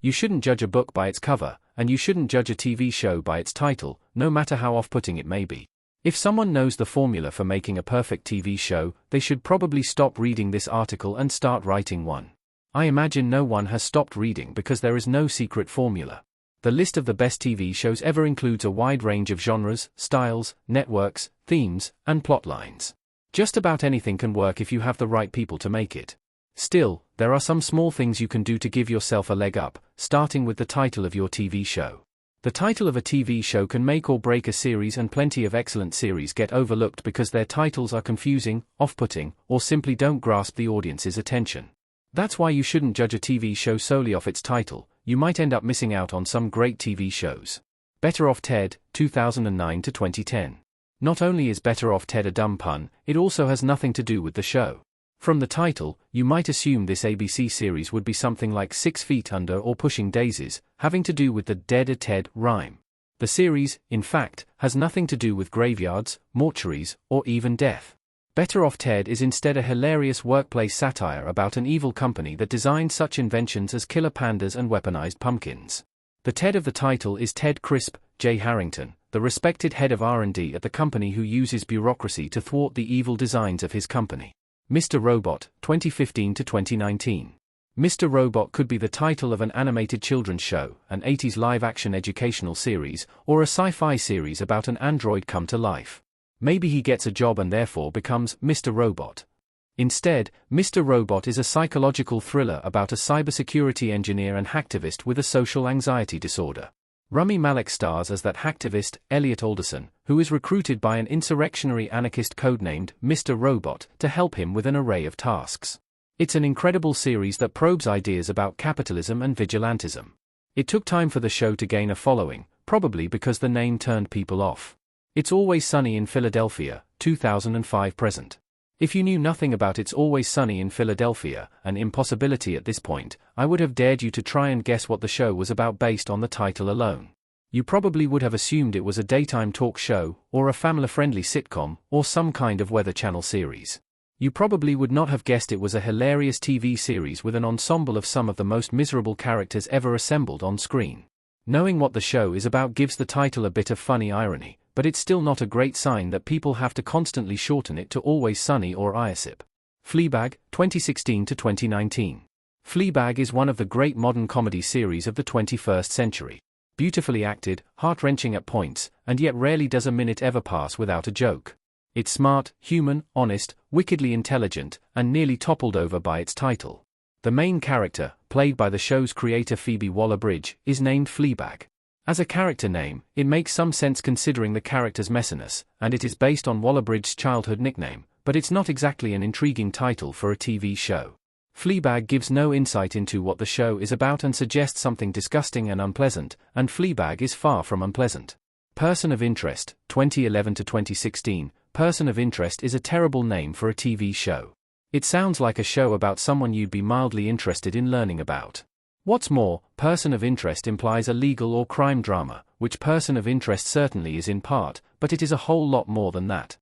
You shouldn't judge a book by its cover, and you shouldn't judge a TV show by its title, no matter how off-putting it may be. If someone knows the formula for making a perfect TV show, they should probably stop reading this article and start writing one. I imagine no one has stopped reading because there is no secret formula. The list of the best TV shows ever includes a wide range of genres, styles, networks, themes, and plotlines. Just about anything can work if you have the right people to make it. Still, there are some small things you can do to give yourself a leg up, starting with the title of your TV show. The title of a TV show can make or break a series, and plenty of excellent series get overlooked because their titles are confusing, off-putting, or simply don't grasp the audience's attention. That's why you shouldn't judge a TV show solely off its title. You might end up missing out on some great TV shows. Better Off Ted, 2009 to 2010. Not only is Better Off Ted a dumb pun, it also has nothing to do with the show. From the title, you might assume this ABC series would be something like 6 Feet Under or Pushing Daisies, having to do with the Dead a Ted rhyme. The series, in fact, has nothing to do with graveyards, mortuaries, or even death. Better Off Ted is instead a hilarious workplace satire about an evil company that designed such inventions as killer pandas and weaponized pumpkins. The Ted of the title is Ted Crisp J. Harrington, the respected head of R&D at the company who uses bureaucracy to thwart the evil designs of his company. Mr. Robot, 2015 to 2019. Mr. Robot could be the title of an animated children's show, an 80s live-action educational series, or a sci-fi series about an android come to life. Maybe he gets a job and therefore becomes Mr. Robot. Instead, Mr. Robot is a psychological thriller about a cybersecurity engineer and hacktivist with a social anxiety disorder. Rami Malek stars as that hacktivist, Elliot Alderson, who is recruited by an insurrectionary anarchist codenamed Mr. Robot to help him with an array of tasks. It's an incredible series that probes ideas about capitalism and vigilantism. It took time for the show to gain a following, probably because the name turned people off. It's Always Sunny in Philadelphia, 2005 present. If you knew nothing about It's Always Sunny in Philadelphia, an impossibility at this point, I would have dared you to try and guess what the show was about based on the title alone. You probably would have assumed it was a daytime talk show, or a family-friendly sitcom, or some kind of Weather Channel series. You probably would not have guessed it was a hilarious TV series with an ensemble of some of the most miserable characters ever assembled on screen. Knowing what the show is about gives the title a bit of funny irony, but it's still not a great sign that people have to constantly shorten it to Always Sunny or ISIP. Fleabag, 2016 to 2019. Fleabag is one of the great modern comedy series of the 21st century. Beautifully acted, heart-wrenching at points, and yet rarely does a minute ever pass without a joke. It's smart, human, honest, wickedly intelligent, and nearly toppled over by its title. The main character, played by the show's creator Phoebe Waller-Bridge, is named Fleabag. As a character name, it makes some sense considering the character's messiness, and it is based on Waller-Bridge's childhood nickname, but it's not exactly an intriguing title for a TV show. Fleabag gives no insight into what the show is about and suggests something disgusting and unpleasant, and Fleabag is far from unpleasant. Person of Interest, 2011 to 2016. Person of Interest is a terrible name for a TV show. It sounds like a show about someone you'd be mildly interested in learning about. What's more, Person of Interest implies a legal or crime drama, which Person of Interest certainly is in part, but it is a whole lot more than that.